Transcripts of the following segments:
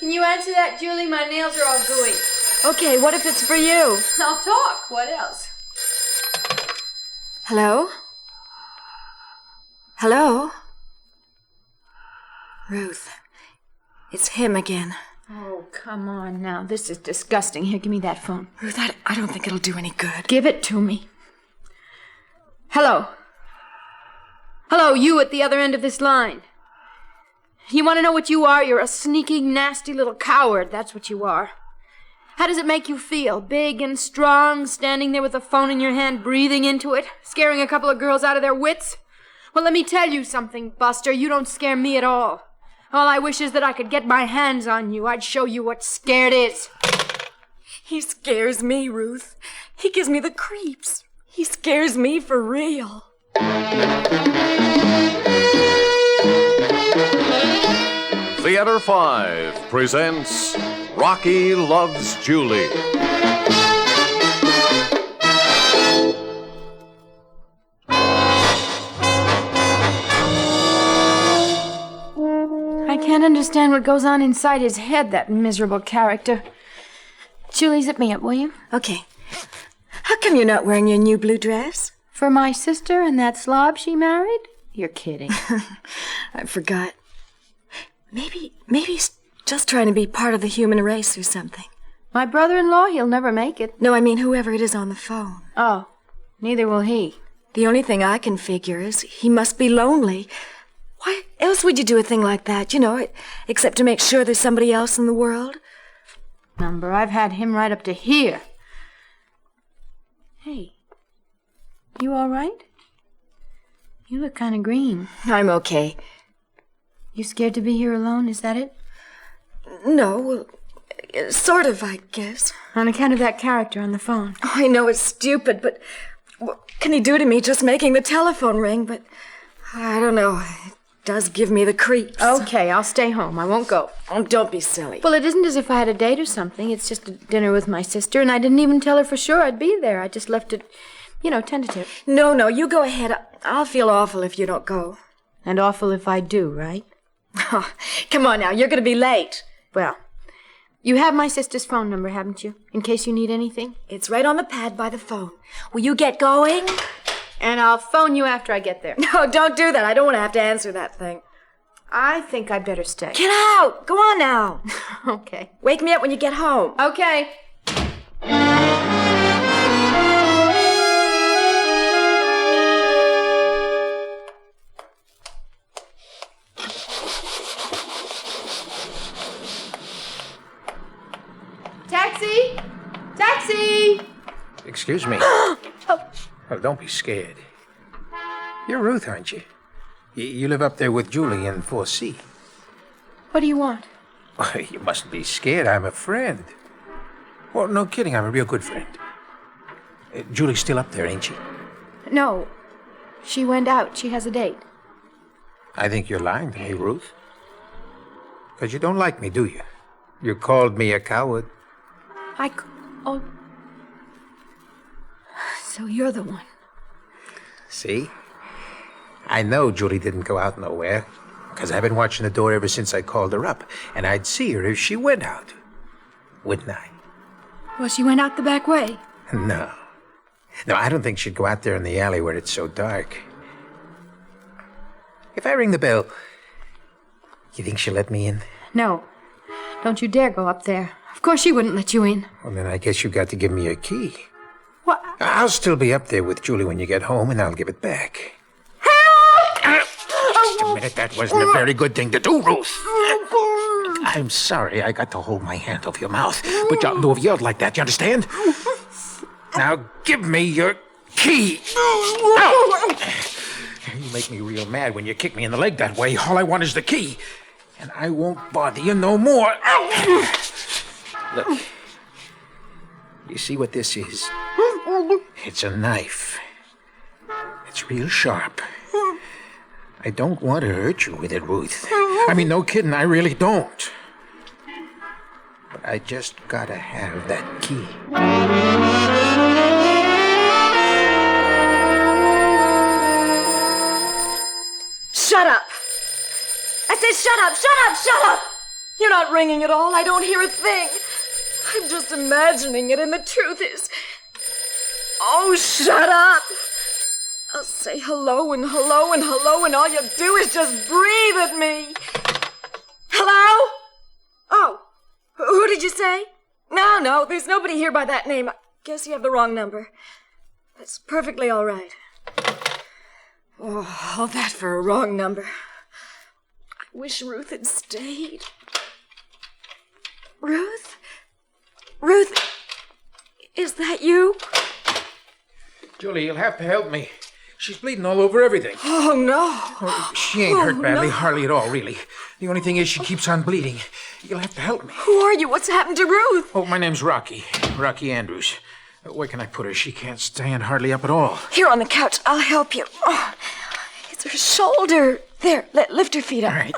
Can you answer that, Julie? My nails are all gooey. Okay, what if it's for you? I'll talk. What else? Hello? Hello? Ruth, it's him again. Oh, come on now. This is disgusting. Here, give me that phone. Ruth, I don't think it'll do any good. Give it to me. Hello? Hello, you at the other end of this line. You want to know what you are? You're a sneaking, nasty little coward. That's what you are. How does it make you feel? Big and strong, standing there with a phone in your hand, breathing into it, scaring a couple of girls out of their wits? Well, let me tell you something, Buster. You don't scare me at all. All I wish is that I could get my hands on you. I'd show you what scared is. He scares me, Ruth. He gives me the creeps. He scares me for real. Theater 5 presents Rocky Loves Julie. I can't understand what goes on inside his head, that miserable character. Julie, zip me up, will you? Okay. How come you're not wearing your new blue dress? For my sister and that slob she married? You're kidding. I forgot. Maybe he's just trying to be part of the human race or something. My brother-in-law, he'll never make it. No, I mean whoever it is on the phone. Oh, neither will he. The only thing I can figure is he must be lonely. Why else would you do a thing like that, except to make sure there's somebody else in the world? Number, I've had him right up to here. Hey, you all right? You look kind of green. I'm okay. You scared to be here alone, is that it? No, well, sort of, I guess. On account of that character on the phone. Oh, I know it's stupid, but what can he do to me just making the telephone ring? But I don't know. It does give me the creeps. Okay, I'll stay home. I won't go. Oh, don't be silly. Well, it isn't as if I had a date or something. It's just a dinner with my sister, and I didn't even tell her for sure I'd be there. I just left it, tentative. No, you go ahead. I'll feel awful if you don't go. And awful if I do, right? Oh, come on now, you're going to be late. Well, you have my sister's phone number, haven't you? In case you need anything? It's right on the pad by the phone. Will you get going? And I'll phone you after I get there. No, don't do that. I don't want to have to answer that thing. I think I'd better stay. Get out! Go on now. Okay. Wake me up when you get home. Okay. Taxi! Taxi! Excuse me. Oh, don't be scared. You're Ruth, aren't you? You live up there with Julie in 4C. What do you want? Oh, you mustn't be scared. I'm a friend. Well, no kidding. I'm a real good friend. Julie's still up there, ain't she? No. She went out. She has a date. I think you're lying to me, Ruth. Because you don't like me, do you? You called me a coward. Oh. So you're the one. See? I know Julie didn't go out nowhere, because I've been watching the door ever since I called her up, and I'd see her if she went out. Wouldn't I? Well, she went out the back way. No, I don't think she'd go out there in the alley where it's so dark. If I ring the bell, you think she'll let me in? No. Don't you dare go up there. Of course she wouldn't let you in. Well, then I guess you got to give me a key. What? I'll still be up there with Julie when you get home, and I'll give it back. Just a minute, that wasn't a very good thing to do, Ruth. I'm sorry I got to hold my hand over your mouth, but you oughtn't to have yelled like that, you understand? Now give me your key. Ow! You make me real mad when you kick me in the leg that way. All I want is the key, and I won't bother you no more. Ow! Look, you see what this is? It's a knife. It's real sharp. I don't want to hurt you with it, Ruth. I mean, no kidding, I really don't. But I just gotta have that key. Shut up! I said shut up, shut up, shut up! You're not ringing at all. I don't hear a thing. I'm just imagining it, and the truth is... Oh, shut up! I'll say hello and hello and hello, and all you do is just breathe at me. Hello? Oh, who did you say? No, there's nobody here by that name. I guess you have the wrong number. That's perfectly all right. Oh, all that for a wrong number. I wish Ruth had stayed. Ruth? Ruth, is that you? Julie, you'll have to help me. She's bleeding all over everything. Oh, no. Oh, she ain't hurt badly, no. hardly at all, really. The only thing is she keeps on bleeding. You'll have to help me. Who are you? What's happened to Ruth? Oh, my name's Rocky. Rocky Andrews. Where can I put her? She can't stand hardly up at all. Here on the couch. I'll help you. Oh, it's her shoulder. There, lift her feet up. All right.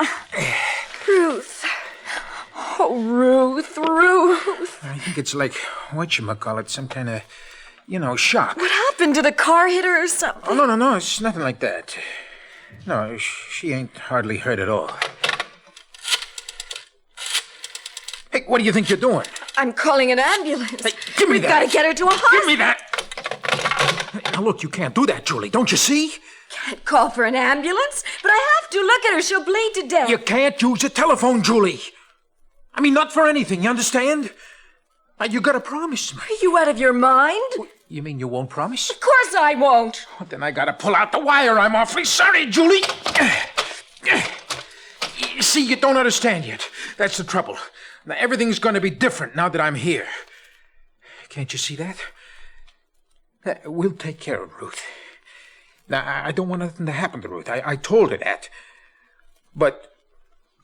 Ruth. Oh, Ruth. I think it's like, whatchamacallit, some kind of, shock. What happened? Did a car hit her or something? Oh, no, it's nothing like that. No, she ain't hardly hurt at all. Hey, what do you think you're doing? I'm calling an ambulance. Hey, give me We've that. got to get her to a hospital. Give me that! Now, look, you can't do that, Julie. Don't you see? Can't call for an ambulance, but I have to. Look at her. She'll bleed to death. You can't use a telephone, Julie. I mean, not for anything, you understand? Now, you gotta promise me. Are you out of your mind? You mean you won't promise? Of course I won't. Well, then I gotta pull out the wire. I'm awfully sorry, Julie. See, you don't understand yet. That's the trouble. Now, everything's gonna be different now that I'm here. Can't you see that? We'll take care of Ruth. Now, I don't want nothing to happen to Ruth. I told her that. But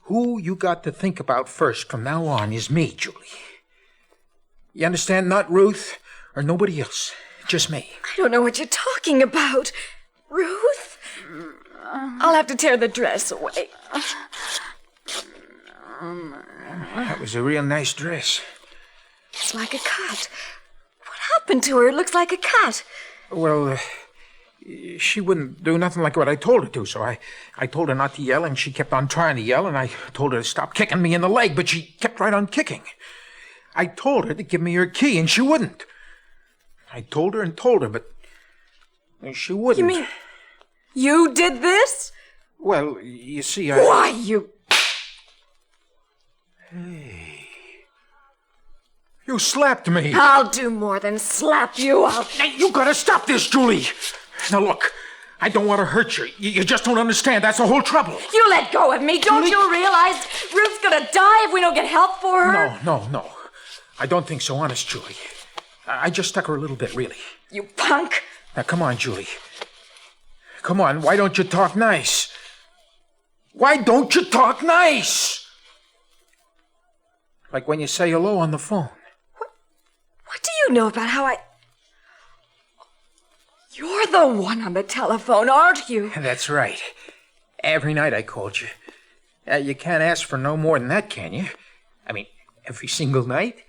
who you got to think about first from now on is me, Julie. You understand? Not Ruth or nobody else. Just me. I don't know what you're talking about. Ruth? I'll have to tear the dress away. That was a real nice dress. It's like a cut. What happened to her? It looks like a cut. Well, she wouldn't do nothing like what I told her to, so I told her not to yell, and she kept on trying to yell, and I told her to stop kicking me in the leg, but she kept right on kicking. I told her to give me her key, and she wouldn't. I told her, but she wouldn't. You mean you did this? Well, you see, Why, you... Hey. You slapped me. I'll do more than slap you. Now, you gotta stop this, Julie. Now, look, I don't want to hurt you. You just don't understand. That's the whole trouble. You let go of me. Don't you realize Ruth's gonna die if we don't get help for her? No. I don't think so, honest, Julie. I just stuck her a little bit, really. You punk. Now, come on, Julie. Come on, why don't you talk nice? Why don't you talk nice? Like when you say hello on the phone. What do you know about how I... You're the one on the telephone, aren't you? That's right. Every night I called you. You can't ask for no more than that, can you? I mean, every single night?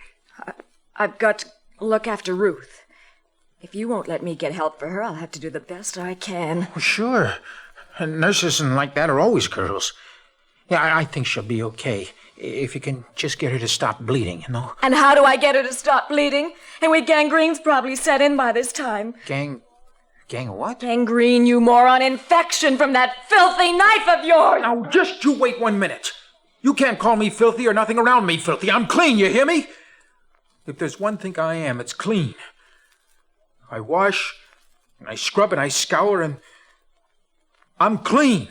I've got to look after Ruth. If you won't let me get help for her, I'll have to do the best I can. Well, sure. Nurses and like that are always girls. Yeah, I think she'll be okay. If you can just get her to stop bleeding, you know? And how do I get her to stop bleeding? And with gangrene's probably set in by this time. Gang what? Gangrene, you moron. Infection from that filthy knife of yours. Now, just you wait 1 minute. You can't call me filthy or nothing around me filthy. I'm clean, you hear me? If there's one thing I am, it's clean. I wash, and I scrub, and I scour, and I'm clean.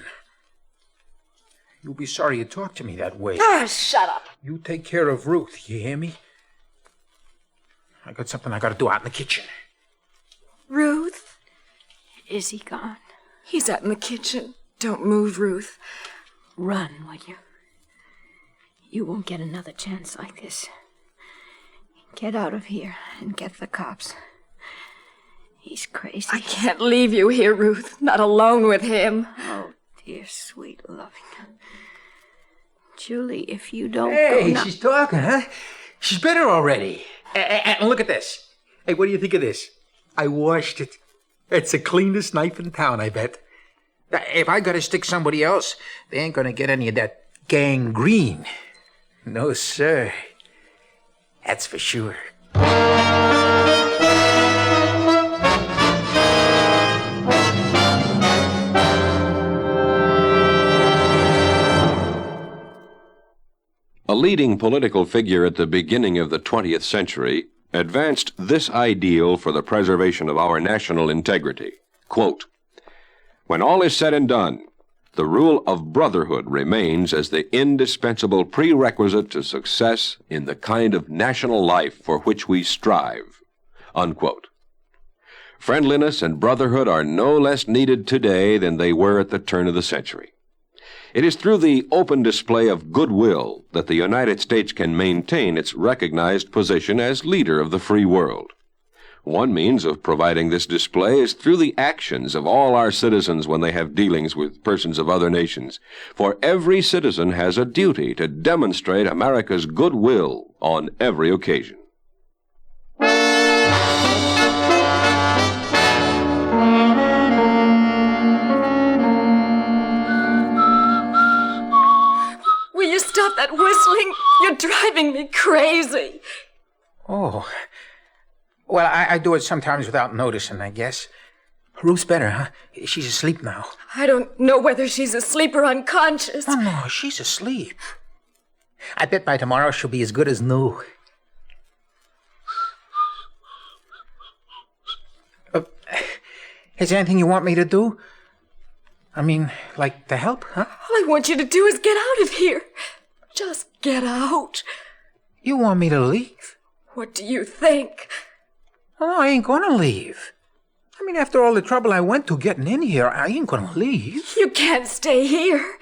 You'll be sorry you talked to me that way. Ah, shut up. You take care of Ruth, you hear me? I got something I gotta do out in the kitchen. Ruth? Is he gone? He's out in the kitchen. Don't move, Ruth. Run, will you? You won't get another chance like this. Get out of here and get the cops. He's crazy. I can't leave you here, Ruth. Not alone with him. Oh, dear, sweet, loving. Julie, if you don't Hey, go now... she's talking, huh? She's better already. And look at this. Hey, what do you think of this? I washed it. It's the cleanest knife in town, I bet. If I gotta stick somebody else, they ain't gonna get any of that gangrene. No, sir. That's for sure. A leading political figure at the beginning of the 20th century advanced this ideal for the preservation of our national integrity. Quote, "When all is said and done, the rule of brotherhood remains as the indispensable prerequisite to success in the kind of national life for which we strive." Unquote. Friendliness and brotherhood are no less needed today than they were at the turn of the century. It is through the open display of goodwill that the United States can maintain its recognized position as leader of the free world. One means of providing this display is through the actions of all our citizens when they have dealings with persons of other nations. For every citizen has a duty to demonstrate America's goodwill on every occasion. Will you stop that whistling? You're driving me crazy. Oh. Well, I do it sometimes without noticing, I guess. Ruth's better, huh? She's asleep now. I don't know whether she's asleep or unconscious. Oh, no, she's asleep. I bet by tomorrow she'll be as good as new. Is there anything you want me to do? I mean, like to help, huh? All I want you to do is get out of here. Just get out. You want me to leave? What do you think? Oh, I ain't gonna leave. I mean, after all the trouble I went to getting in here, I ain't gonna leave. You can't stay here.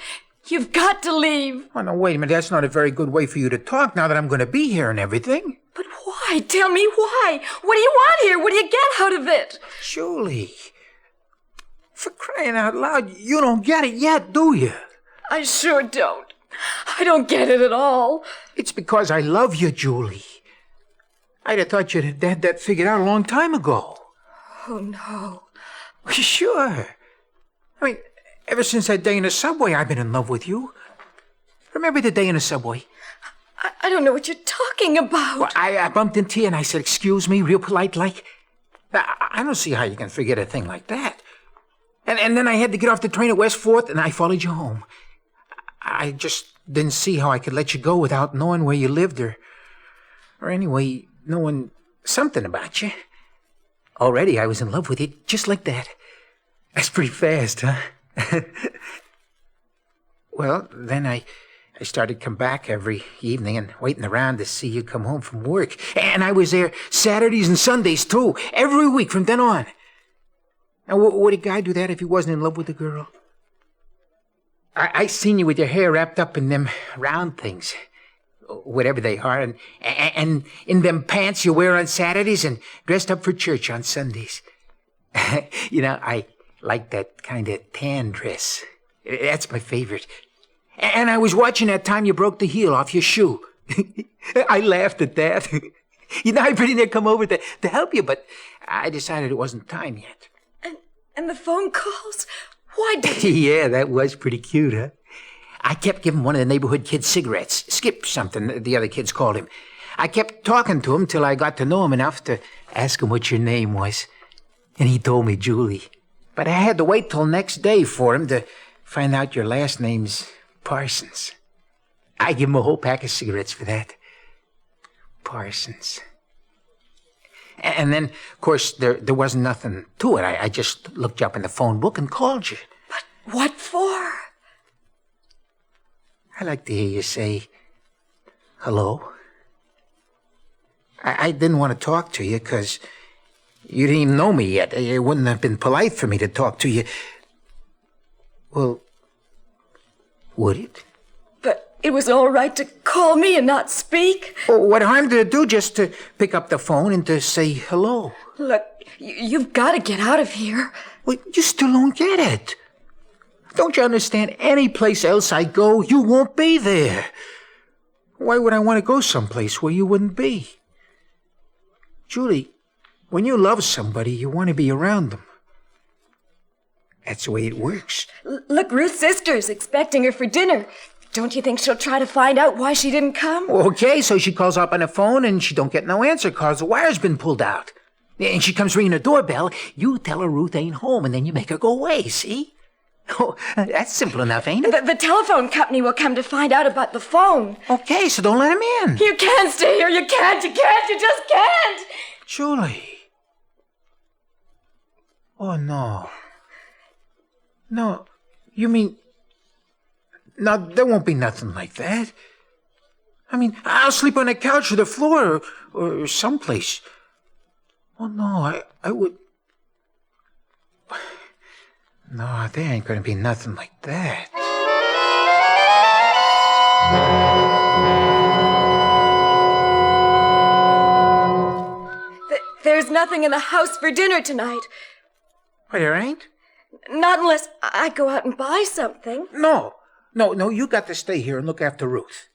You've got to leave. Oh, no, wait a minute. That's not a very good way for you to talk now that I'm gonna be here and everything. But why? Tell me why. What do you want here? What do you get out of it? Julie, for crying out loud, you don't get it yet, do you? I sure don't. I don't get it at all. It's because I love you, Julie. I'd have thought you'd had that figured out a long time ago. Oh, no. Sure. I mean, ever since that day in the subway, I've been in love with you. Remember the day in the subway? I don't know what you're talking about. Well, I bumped into you and I said, "Excuse me," real polite like. I don't see how you can forget a thing like that. And then I had to get off the train at West 4th and I followed you home. I just didn't see how I could let you go without knowing where you lived or anyway, knowing something about you. Already I was in love with you, just like that. That's pretty fast, huh? Well, then I started to come back every evening and waiting around to see you come home from work. And I was there Saturdays and Sundays, too, every week from then on. Now, would a guy do that if he wasn't in love with a girl? I seen you with your hair wrapped up in them round things, whatever they are, and in them pants you wear on Saturdays and dressed up for church on Sundays. You know, I like that kind of tan dress. That's my favorite. And I was watching that time you broke the heel off your shoe. I laughed at that. You know, I pretty near come over to help you, but I decided it wasn't time yet. And the phone calls? Why did you... Yeah, that was pretty cute, huh? I kept giving one of the neighborhood kids cigarettes. Skip something, the other kids called him. I kept talking to him till I got to know him enough to ask him what your name was. And he told me Julie. But I had to wait till next day for him to find out your last name's Parsons. I give him a whole pack of cigarettes for that. Parsons. And then, of course, there wasn't nothing to it. I just looked you up in the phone book and called you. But what for? I like to hear you say, hello. I didn't want to talk to you because you didn't even know me yet. It wouldn't have been polite for me to talk to you. Well, would it? But it was all right to call me and not speak? Well, what harm did it do just to pick up the phone and to say hello? Look, you've got to get out of here. Well, you still don't get it. Don't you understand? Any place else I go, you won't be there. Why would I want to go someplace where you wouldn't be? Julie, when you love somebody, you want to be around them. That's the way it works. Look, Ruth's sister's expecting her for dinner. Don't you think she'll try to find out why she didn't come? Okay, so she calls up on the phone and she don't get no answer cause the wire's been pulled out. And she comes ringing the doorbell. You tell her Ruth ain't home and then you make her go away, see? Oh, that's simple enough, ain't it? The telephone company will come to find out about the phone. Okay, so don't let him in. You can't stay here. You just can't. Julie. Oh, no. No, you mean... No, there won't be nothing like that. I mean, I'll sleep on the couch or the floor or someplace. Oh, no, I would... No, there ain't gonna be nothing like that. There's nothing in the house for dinner tonight. Why, there ain't? Not unless I go out and buy something. No, you got to stay here and look after Ruth.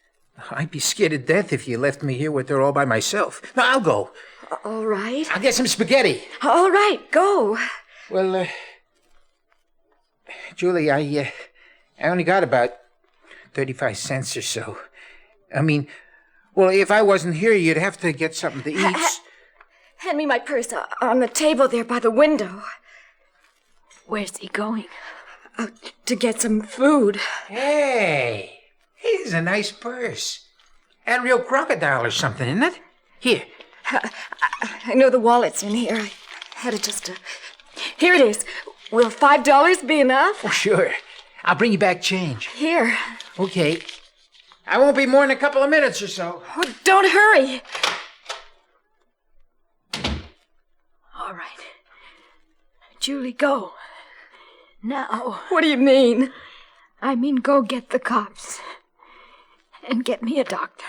I'd be scared to death if you left me here with her all by myself. No, I'll go. All right. I'll get some spaghetti. All right, go. Well, Julie, I only got about 35 cents or so. I mean, well, if I wasn't here, you'd have to get something to eat. Hand me my purse on the table there by the window. Where's he going? To get some food. Hey, here's a nice purse. That real crocodile or something, isn't it? Here. I know the wallet's in here. I had it just Here it is. Will $5 be enough? Oh, sure. I'll bring you back change. Here. Okay. I won't be more than a couple of minutes or so. Oh, don't hurry. All right. Julie, go. Now. What do you mean? I mean, go get the cops. And get me a doctor.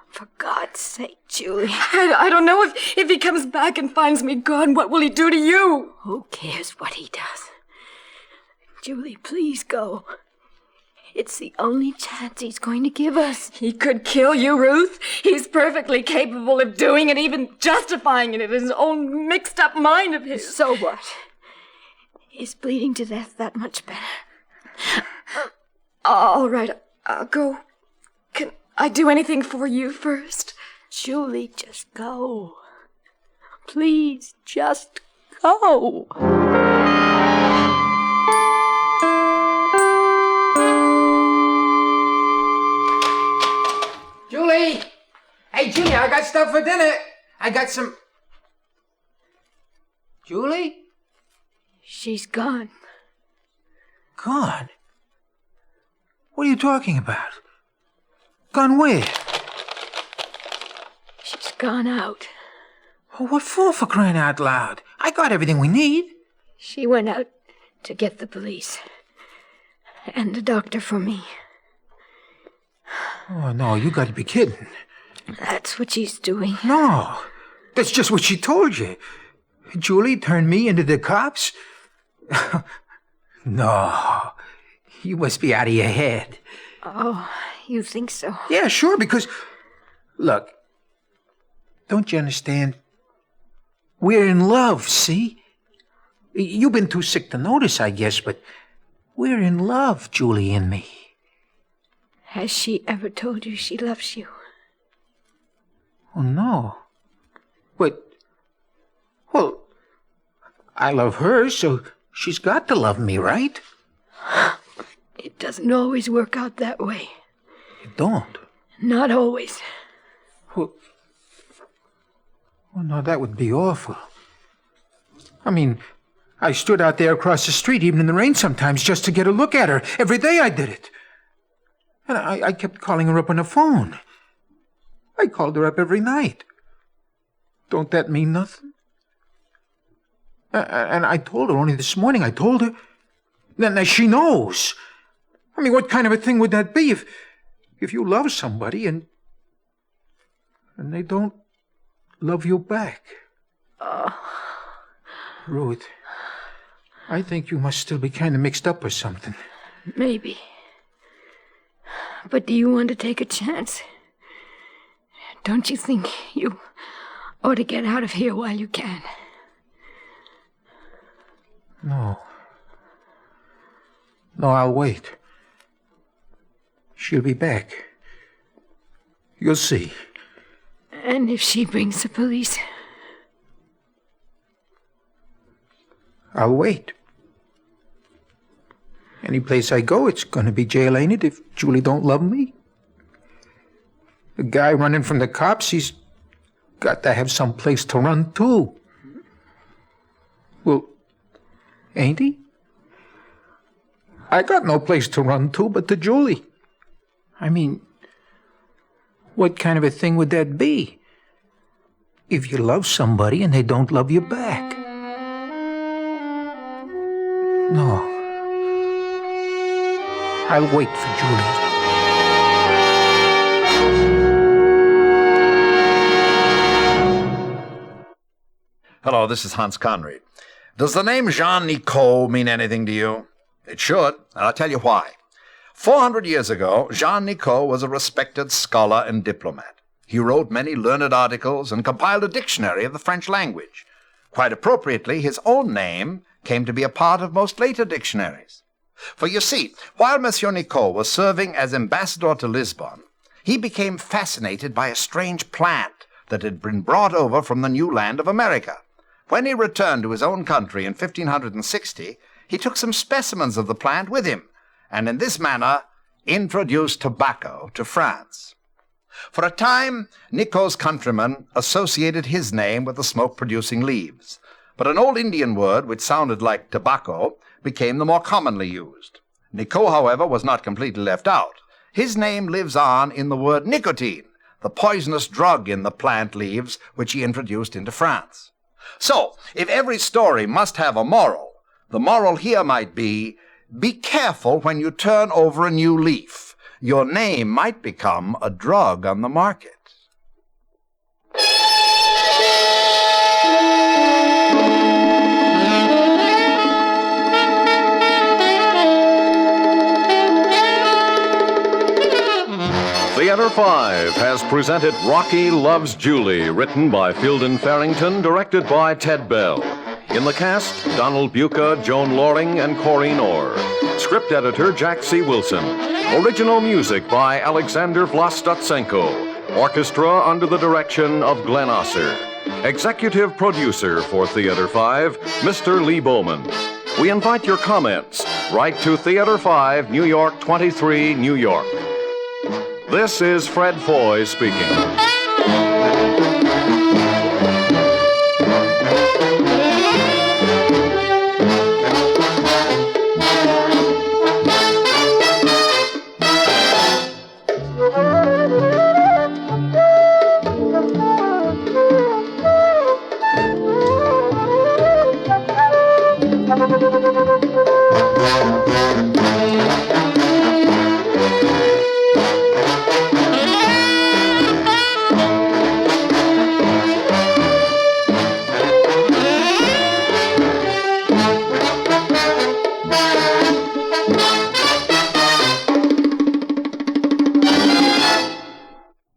For God's sake, Julie. I don't know if he comes back and finds me gone, what will he do to you? Who cares what he does? Julie, please go. It's the only chance he's going to give us. He could kill you, Ruth. He's perfectly capable of doing it, even justifying it in his own mixed-up mind of his. So what? Is bleeding to death that much better? All right, I'll go. Can I do anything for you first? Julie, just go. Please, just go. Julie! Hey, Julie, I got stuff for dinner. I got some... Julie? She's gone. Gone? What are you talking about? Gone where? She's gone out. Oh, what for crying out loud? I got everything we need. She went out to get the police. And a doctor for me. Oh, no, you gotta be kidding. That's what she's doing. No, that's just what she told you. Julie turned me into the cops? No, you must be out of your head. Oh, you think so? Yeah, sure, because... Look, don't you understand? We're in love, see? You've been too sick to notice, I guess, but we're in love, Julie and me. Has she ever told you she loves you? Oh, no. But, well, I love her, so she's got to love me, right? It doesn't always work out that way. It don't? Not always. Well, oh, no, that would be awful. I mean, I stood out there across the street, even in the rain sometimes, just to get a look at her. Every day I did it. And I kept calling her up on the phone. I called her up every night. Don't that mean nothing? And I told her only this morning. I told her. Now she knows. I mean, what kind of a thing would that be if you love somebody and they don't love you back? Ruth, I think you must still be kind of mixed up or something. Maybe. But do you want to take a chance? Don't you think you ought to get out of here while you can? No. No, I'll wait. She'll be back. You'll see. And if she brings the police? I'll wait. Any place I go, it's gonna be jail, ain't it, if Julie don't love me? The guy running from the cops, he's got to have some place to run to. Well, ain't he? I got no place to run to but to Julie. I mean, what kind of a thing would that be? If you love somebody and they don't love you back. No. I'll wait for Julie. Hello, this is Hans Conried. Does the name Jean Nicot mean anything to you? It should, and I'll tell you why. 400 years ago, Jean Nicot was a respected scholar and diplomat. He wrote many learned articles and compiled a dictionary of the French language. Quite appropriately, his own name came to be a part of most later dictionaries. For you see, while Monsieur Nicot was serving as ambassador to Lisbon, he became fascinated by a strange plant that had been brought over from the new land of America. When he returned to his own country in 1560, he took some specimens of the plant with him, and in this manner introduced tobacco to France. For a time, Nicot's countrymen associated his name with the smoke-producing leaves, but an old Indian word which sounded like tobacco became the more commonly used. Nicot, however, was not completely left out. His name lives on in the word nicotine, the poisonous drug in the plant leaves which he introduced into France. So, if every story must have a moral, the moral here might be careful when you turn over a new leaf. Your name might become a drug on the market. Theater 5 has presented Rocky Loves Julie, written by Fielden Farrington, directed by Ted Bell. In the cast, Donald Buka, Joan Lorring, and Corrine Orr. Script editor, Jack C. Wilson. Original music by Alexander Vlastotsenko. Orchestra under the direction of Glenn Osser. Executive producer for Theater 5, Mr. Lee Bowman. We invite your comments. Write to Theater 5, New York 23, New York. This is Fred Foy speaking.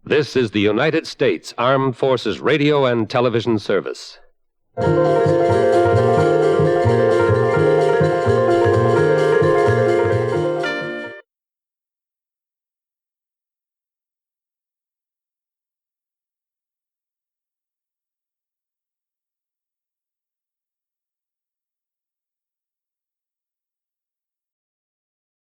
This is the United States Armed Forces Radio and Television Service.